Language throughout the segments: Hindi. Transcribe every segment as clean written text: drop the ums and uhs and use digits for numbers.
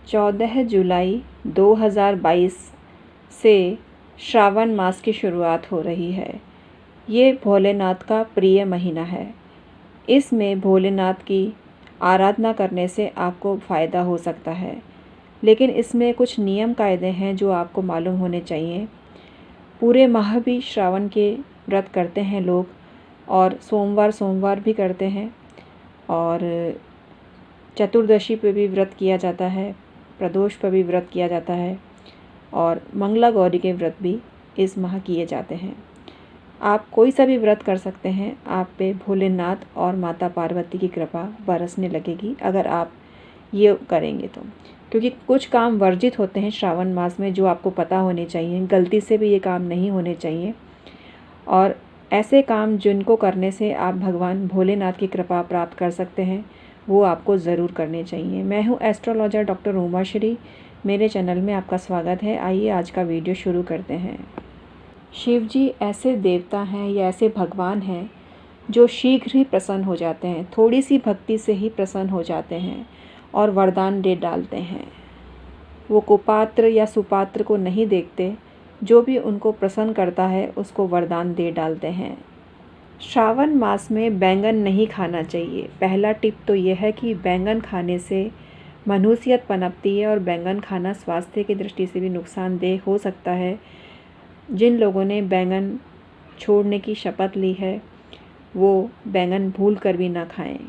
14 जुलाई 2022 से श्रावण मास की शुरुआत हो रही है। ये भोलेनाथ का प्रिय महीना है। इसमें भोलेनाथ की आराधना करने से आपको फ़ायदा हो सकता है, लेकिन इसमें कुछ नियम कायदे हैं जो आपको मालूम होने चाहिए। पूरे माह भी श्रावण के व्रत करते हैं लोग, और सोमवार भी करते हैं, और चतुर्दशी पे भी व्रत किया जाता है, प्रदोष पर भी व्रत किया जाता है, और मंगला गौरी के व्रत भी इस माह किए जाते हैं। आप कोई सा भी व्रत कर सकते हैं। आप पे भोलेनाथ और माता पार्वती की कृपा बरसने लगेगी अगर आप ये करेंगे तो, क्योंकि कुछ काम वर्जित होते हैं श्रावण मास में जो आपको पता होने चाहिए। गलती से भी ये काम नहीं होने चाहिए, और ऐसे काम जिनको करने से आप भगवान भोलेनाथ की कृपा प्राप्त कर सकते हैं, वो आपको ज़रूर करने चाहिए। मैं हूँ एस्ट्रोलॉजर डॉक्टर उमा श्री। मेरे चैनल में आपका स्वागत है। आइए आज का वीडियो शुरू करते हैं। शिव जी ऐसे देवता हैं या ऐसे भगवान हैं जो शीघ्र ही प्रसन्न हो जाते हैं, थोड़ी सी भक्ति से ही प्रसन्न हो जाते हैं और वरदान दे डालते हैं। वो कुपात्र या सुपात्र को नहीं देखते, जो भी उनको प्रसन्न करता है उसको वरदान दे डालते हैं। श्रावण मास में बैंगन नहीं खाना चाहिए। पहला टिप तो यह है कि बैंगन खाने से मनुष्यत पनपती है, और बैंगन खाना स्वास्थ्य की दृष्टि से भी नुकसानदेह हो सकता है। जिन लोगों ने बैंगन छोड़ने की शपथ ली है, वो बैंगन भूल कर भी ना खाएं।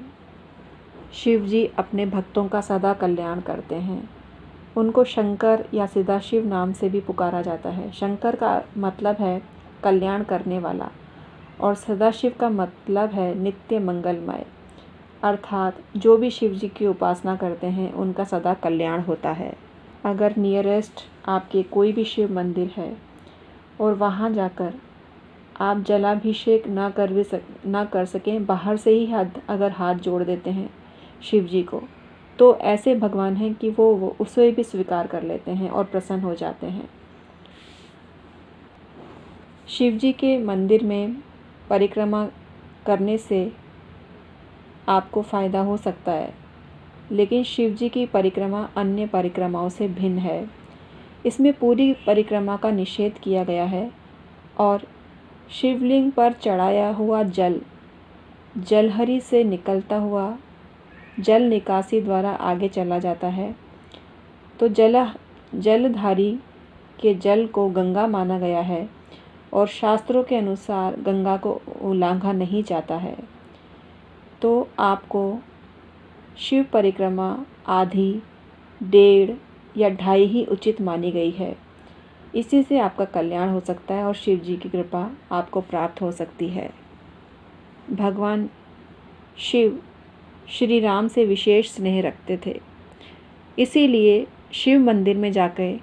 शिव जी अपने भक्तों का सदा कल्याण करते हैं। उनको शंकर या सदाशिव नाम से भी पुकारा जाता है। शंकर का मतलब है कल्याण करने वाला, और सदाशिव का मतलब है नित्य मंगलमय, अर्थात जो भी शिव जी की उपासना करते हैं उनका सदा कल्याण होता है। अगर नियरेस्ट आपके कोई भी शिव मंदिर है और वहाँ जाकर आप जलाभिषेक ना कर सकें, बाहर से ही अगर हाथ जोड़ देते हैं शिव जी को, तो ऐसे भगवान हैं कि वो उसे भी स्वीकार कर लेते हैं और प्रसन्न हो जाते हैं। शिव जी के मंदिर में परिक्रमा करने से आपको फ़ायदा हो सकता है, लेकिन शिव जी की परिक्रमा अन्य परिक्रमाओं से भिन्न है। इसमें पूरी परिक्रमा का निषेध किया गया है, और शिवलिंग पर चढ़ाया हुआ जल जलहरी से निकलता हुआ जल निकासी द्वारा आगे चला जाता है। तो जलधारी के जल को गंगा माना गया है, और शास्त्रों के अनुसार गंगा को उल्लंघा नहीं जाता है। तो आपको शिव परिक्रमा आधी, 1.5 या 2.5 ही उचित मानी गई है। इसी से आपका कल्याण हो सकता है और शिव जी की कृपा आपको प्राप्त हो सकती है। भगवान शिव श्री राम से विशेष स्नेह रखते थे, इसीलिए शिव मंदिर में जाकर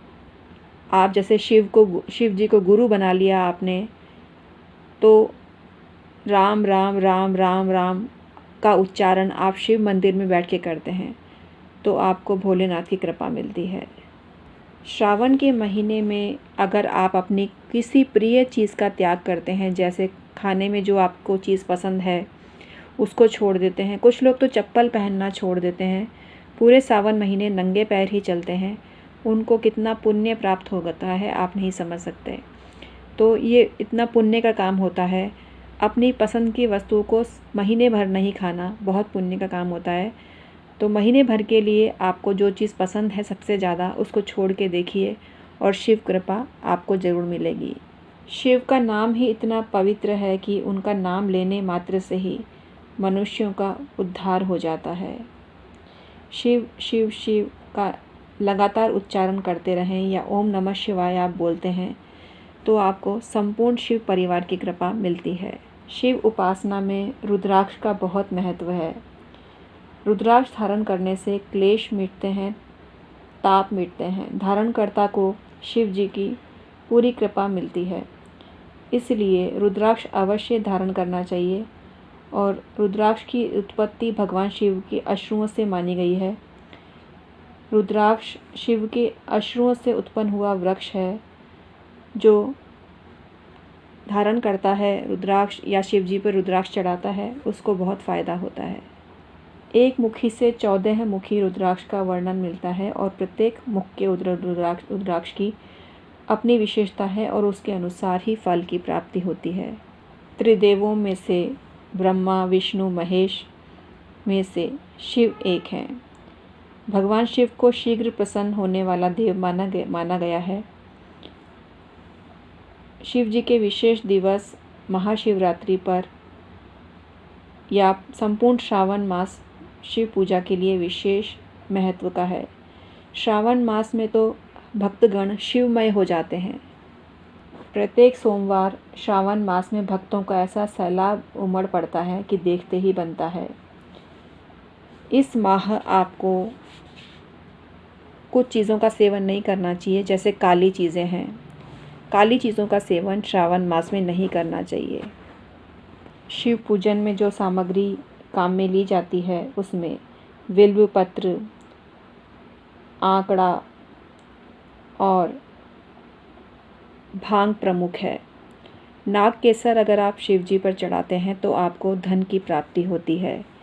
आप जैसे शिव जी को गुरु बना लिया आपने, तो राम राम राम राम राम का उच्चारण आप शिव मंदिर में बैठ के करते हैं, तो आपको भोलेनाथ की कृपा मिलती है। श्रावण के महीने में अगर आप अपनी किसी प्रिय चीज़ का त्याग करते हैं, जैसे खाने में जो आपको चीज़ पसंद है उसको छोड़ देते हैं, कुछ लोग तो चप्पल पहनना छोड़ देते हैं, पूरे सावन महीने नंगे पैर ही चलते हैं, उनको कितना पुण्य प्राप्त होता है आप नहीं समझ सकते। तो ये इतना पुण्य का काम होता है। अपनी पसंद की वस्तु को महीने भर नहीं खाना बहुत पुण्य का काम होता है। तो महीने भर के लिए आपको जो चीज़ पसंद है सबसे ज़्यादा, उसको छोड़ के देखिए, और शिव कृपा आपको ज़रूर मिलेगी। शिव का नाम ही इतना पवित्र है कि उनका नाम लेने मात्र से ही मनुष्यों का उद्धार हो जाता है। शिव शिव शिव का लगातार उच्चारण करते रहें, या ओम नमः शिवाय आप बोलते हैं, तो आपको संपूर्ण शिव परिवार की कृपा मिलती है। शिव उपासना में रुद्राक्ष का बहुत महत्व है। रुद्राक्ष धारण करने से क्लेश मिटते हैं, ताप मिटते हैं। धारणकर्ता को शिव जी की पूरी कृपा मिलती है, इसलिए रुद्राक्ष अवश्य धारण करना चाहिए। और रुद्राक्ष की उत्पत्ति भगवान शिव के अश्रुओं से मानी गई है। रुद्राक्ष शिव के अश्रुओं से उत्पन्न हुआ वृक्ष है। जो धारण करता है रुद्राक्ष या शिव जी पर रुद्राक्ष चढ़ाता है, उसको बहुत फ़ायदा होता है। एक मुखी से 14 मुखी रुद्राक्ष का वर्णन मिलता है और प्रत्येक मुख के रुद्राक्ष की अपनी विशेषता है और उसके अनुसार ही फल की प्राप्ति होती है। त्रिदेवों में से ब्रह्मा विष्णु महेश में से शिव एक हैं। भगवान शिव को शीघ्र प्रसन्न होने वाला देव माना गया है। शिव जी के विशेष दिवस महाशिवरात्रि पर या संपूर्ण श्रावण मास शिव पूजा के लिए विशेष महत्व का है। श्रावण मास में तो भक्तगण शिवमय हो जाते हैं। प्रत्येक सोमवार श्रावण मास में भक्तों का ऐसा सैलाब उमड़ पड़ता है कि देखते ही बनता है। इस माह आपको कुछ चीज़ों का सेवन नहीं करना चाहिए, जैसे काली चीज़ें हैं। काली चीज़ों का सेवन श्रावण मास में नहीं करना चाहिए। शिव पूजन में जो सामग्री काम में ली जाती है उसमें बिल्व पत्र, आंकड़ा और भांग प्रमुख है। नाग केसर अगर आप शिव जी पर चढ़ाते हैं तो आपको धन की प्राप्ति होती है।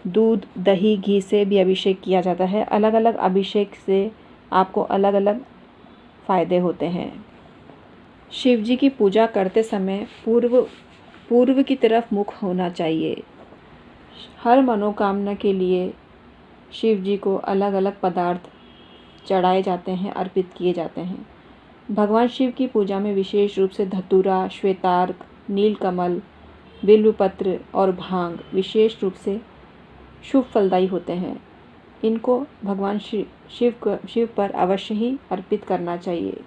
दूध, दही, घी से भी अभिषेक किया जाता है। अलग अलग अभिषेक से आपको अलग अलग फ़ायदे होते हैं। शिव जी की पूजा करते समय पूर्व की तरफ मुख होना चाहिए। हर मनोकामना के लिए शिव जी को अलग अलग पदार्थ चढ़ाए जाते हैं, अर्पित किए जाते हैं। भगवान शिव की पूजा में विशेष रूप से धतूरा, श्वेतार्क, नीलकमल, बिल्वपत्र और भांग विशेष रूप से शुभ फलदायी होते हैं। इनको भगवान शिव पर अवश्य ही अर्पित करना चाहिए।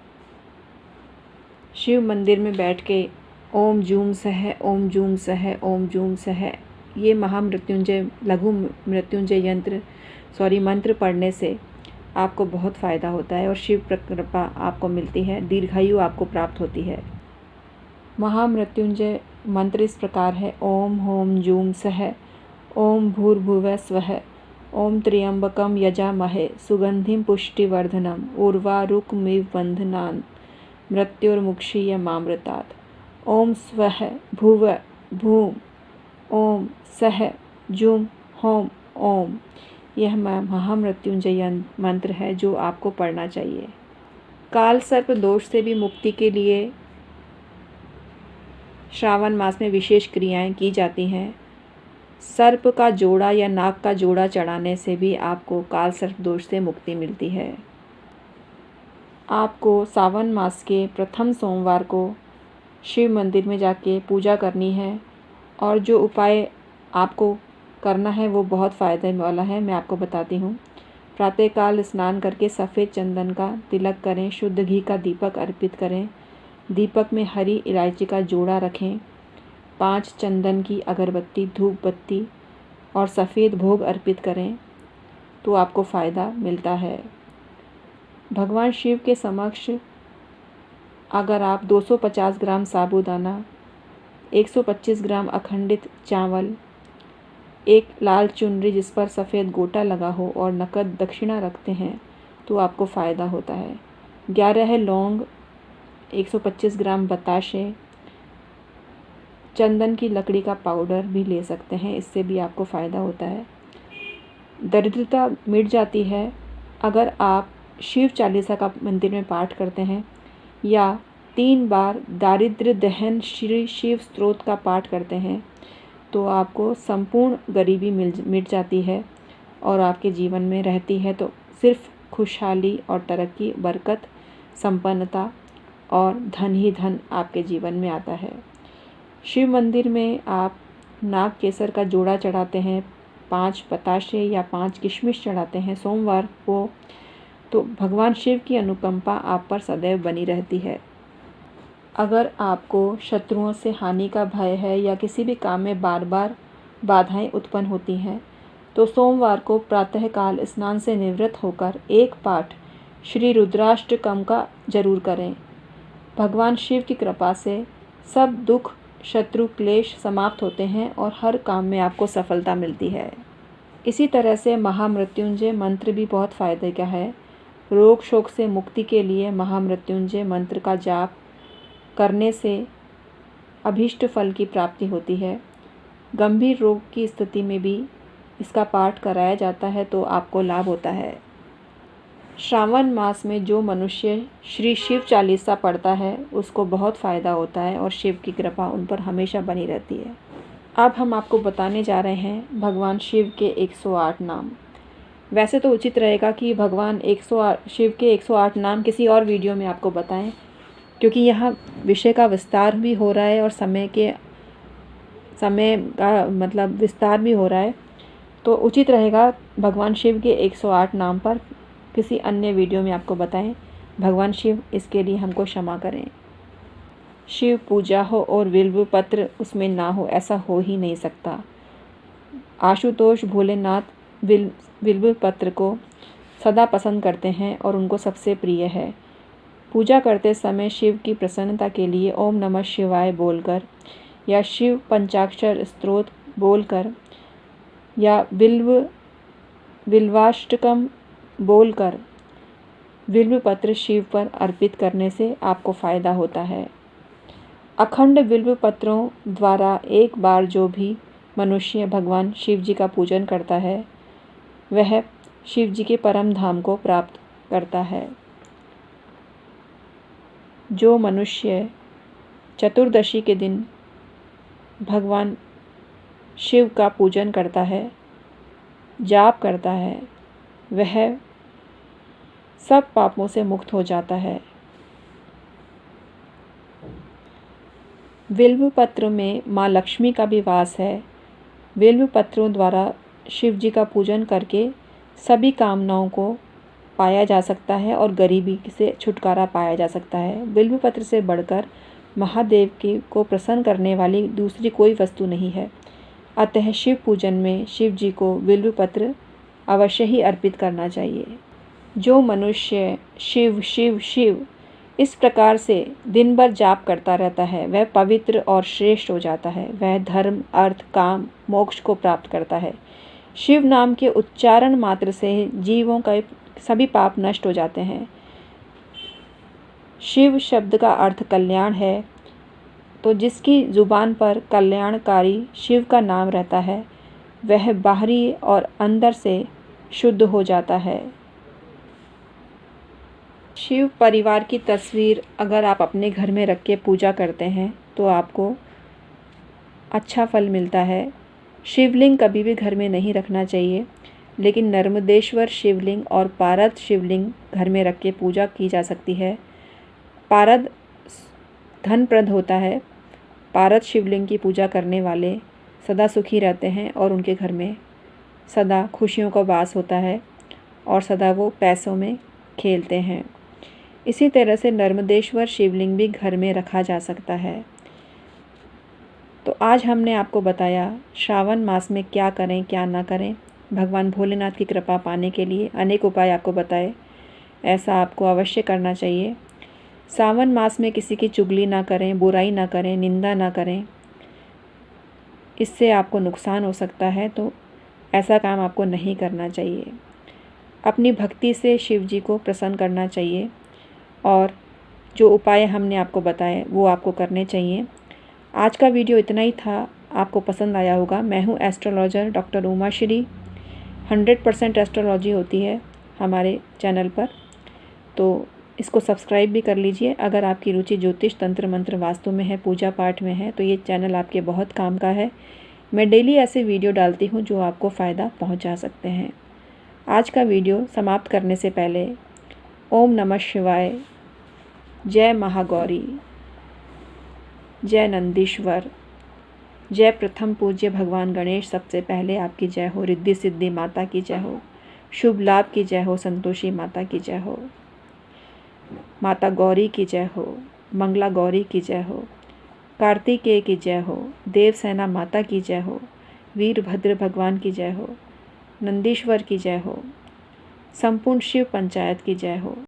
शिव मंदिर में बैठ के ओम जूम सह, ओम जूम सह, ओम जूम सह, ये महामृत्युंजय लघु मृत्युंजय मंत्र पढ़ने से आपको बहुत फ़ायदा होता है और शिव कृपा आपको मिलती है, दीर्घायु आपको प्राप्त होती है। महामृत्युंजय मंत्र इस प्रकार है: ओम होम जूम सह, ओम भूर्भुवः स्वः, ओम त्र्यंबकम यजामहे सुगंधिम पुष्टिवर्धनम उर्वारुकमिव बंधनान् मृत्युर्मुक्षीयमामृतात्। ओम स्वः भुव भूम ओम सह जूम होम ओम। यह महामृत्युंजय मंत्र है जो आपको पढ़ना चाहिए। काल सर्प दोष से भी मुक्ति के लिए श्रावण मास में विशेष क्रियाएं की जाती हैं। सर्प का जोड़ा या नाग का जोड़ा चढ़ाने से भी आपको काल सर्प दोष से मुक्ति मिलती है। आपको सावन मास के प्रथम सोमवार को शिव मंदिर में जाके पूजा करनी है और जो उपाय आपको करना है वो बहुत फ़ायदे वाला है, मैं आपको बताती हूँ। प्रातःकाल स्नान करके सफ़ेद चंदन का तिलक करें, शुद्ध घी का दीपक अर्पित करें, दीपक में हरी इलायची का जोड़ा रखें, 5 चंदन की अगरबत्ती, धूप बत्ती और सफ़ेद भोग अर्पित करें तो आपको फ़ायदा मिलता है। भगवान शिव के समक्ष अगर आप 250 ग्राम साबूदाना, 125 ग्राम अखंडित चावल, एक लाल चुनरी जिस पर सफ़ेद गोटा लगा हो और नकद दक्षिणा रखते हैं तो आपको फ़ायदा होता है। 11 लौंग, 125 ग्राम बताशे, चंदन की लकड़ी का पाउडर भी ले सकते हैं, इससे भी आपको फ़ायदा होता है। दरिद्रता मिट जाती है अगर आप शिव चालीसा का मंदिर में पाठ करते हैं या 3 बार दारिद्र्य दहन श्री शिव स्तोत्र का पाठ करते हैं तो आपको संपूर्ण गरीबी मिट जाती है और आपके जीवन में रहती है तो सिर्फ खुशहाली और तरक्की, बरकत, संपन्नता और धन ही धन आपके जीवन में आता है। शिव मंदिर में आप नाग केसर का जोड़ा चढ़ाते हैं, 5 बताशे या 5 किशमिश चढ़ाते हैं सोमवार को, तो भगवान शिव की अनुकंपा आप पर सदैव बनी रहती है। अगर आपको शत्रुओं से हानि का भय है या किसी भी काम में बार बार बाधाएं उत्पन्न होती हैं तो सोमवार को प्रातःकाल स्नान से निवृत्त होकर एक पाठ श्री रुद्राष्टकम का जरूर करें। भगवान शिव की कृपा से सब दुख, शत्रु, क्लेश समाप्त होते हैं और हर काम में आपको सफलता मिलती है। इसी तरह से महामृत्युंजय मंत्र भी बहुत फ़ायदे का है। रोग शोक से मुक्ति के लिए महामृत्युंजय मंत्र का जाप करने से अभीष्ट फल की प्राप्ति होती है। गंभीर रोग की स्थिति में भी इसका पाठ कराया जाता है तो आपको लाभ होता है। श्रावण मास में जो मनुष्य श्री शिव चालीसा पढ़ता है उसको बहुत फ़ायदा होता है और शिव की कृपा उन पर हमेशा बनी रहती है। अब हम आपको बताने जा रहे हैं भगवान शिव के 108 नाम। वैसे तो उचित रहेगा कि भगवान 108 शिव के 108 नाम किसी और वीडियो में आपको बताएं, क्योंकि यहाँ विषय का विस्तार भी हो रहा है और समय का मतलब विस्तार भी हो रहा है, तो उचित रहेगा भगवान शिव के 108 नाम पर किसी अन्य वीडियो में आपको बताएं। भगवान शिव इसके लिए हमको क्षमा करें। शिव पूजा हो और बिल्व पत्र उसमें ना हो, ऐसा हो ही नहीं सकता। आशुतोष भोलेनाथ बिल्व पत्र को सदा पसंद करते हैं और उनको सबसे प्रिय है। पूजा करते समय शिव की प्रसन्नता के लिए ओम नमः शिवाय बोलकर या शिव पंचाक्षर स्तोत्र बोलकर या बिल्वाष्टकम बोलकर बिल्व पत्र शिव पर अर्पित करने से आपको फ़ायदा होता है। अखंड बिल्व पत्रों द्वारा एक बार जो भी मनुष्य भगवान शिव जी का पूजन करता है वह शिव जी के परम धाम को प्राप्त करता है। जो मनुष्य चतुर्दशी के दिन भगवान शिव का पूजन करता है, जाप करता है, वह सब पापों से मुक्त हो जाता है। बिल्व पत्र में माँ लक्ष्मी का भी वास है। बिल्व पत्रों द्वारा शिव जी का पूजन करके सभी कामनाओं को पाया जा सकता है और गरीबी से छुटकारा पाया जा सकता है। बिल्व पत्र से बढ़कर महादेव को प्रसन्न करने वाली दूसरी कोई वस्तु नहीं है। अतः शिव पूजन में शिव जी को बिल्व पत्र अवश्य ही अर्पित करना चाहिए। जो मनुष्य शिव शिव शिव इस प्रकार से दिन भर जाप करता रहता है वह पवित्र और श्रेष्ठ हो जाता है। वह धर्म, अर्थ, काम, मोक्ष को प्राप्त करता है। शिव नाम के उच्चारण मात्र से जीवों का सभी पाप नष्ट हो जाते हैं। शिव शब्द का अर्थ कल्याण है, तो जिसकी जुबान पर कल्याणकारी शिव का नाम रहता है वह बाहरी और अंदर से शुद्ध हो जाता है। शिव परिवार की तस्वीर अगर आप अपने घर में रख के पूजा करते हैं तो आपको अच्छा फल मिलता है। शिवलिंग कभी भी घर में नहीं रखना चाहिए, लेकिन नर्मदेश्वर शिवलिंग और पारद शिवलिंग घर में रख के पूजा की जा सकती है। पारद धनप्रद होता है। पारद शिवलिंग की पूजा करने वाले सदा सुखी रहते हैं और उनके घर में सदा खुशियों का वास होता है और सदा वो पैसों में खेलते हैं। इसी तरह से नर्मदेश्वर शिवलिंग भी घर में रखा जा सकता है। तो आज हमने आपको बताया श्रावण मास में क्या करें क्या ना करें। भगवान भोलेनाथ की कृपा पाने के लिए अनेक उपाय आपको बताए, ऐसा आपको अवश्य करना चाहिए। सावन मास में किसी की चुगली ना करें, बुराई ना करें, निंदा ना करें, इससे आपको नुकसान हो सकता है, तो ऐसा काम आपको नहीं करना चाहिए। अपनी भक्ति से शिव जी को प्रसन्न करना चाहिए और जो उपाय हमने आपको बताए वो आपको करने चाहिए। आज का वीडियो इतना ही था, आपको पसंद आया होगा। मैं हूँ astrologer doctor Uma Shri. 100% astrology होती है हमारे चैनल पर, तो इसको सब्सक्राइब भी कर लीजिए। अगर आपकी रुचि ज्योतिष, तंत्र, मंत्र, वास्तु में है, पूजा पाठ में है, तो ये चैनल आपके बहुत काम का है। मैं डेली ऐसे वीडियो डालती हूँ जो आपको फ़ायदा पहुँचा सकते हैं। आज का वीडियो समाप्त करने से पहले ओम नमः शिवाय, जय महागौरी, जय नंदीश्वर, जय प्रथम पूज्य भगवान गणेश सबसे पहले आपकी जय हो। रिद्धि सिद्धि माता की जय हो। शुभ लाभ की जय हो। संतोषी माता की जय हो। माता गौरी की जय हो। मंगला गौरी की जय हो। कार्तिकेय की जय हो। देवसेना माता की जय हो। वीरभद्र भगवान की जय हो। नंदीश्वर की जय हो। संपूर्ण शिव पंचायत की जय हो।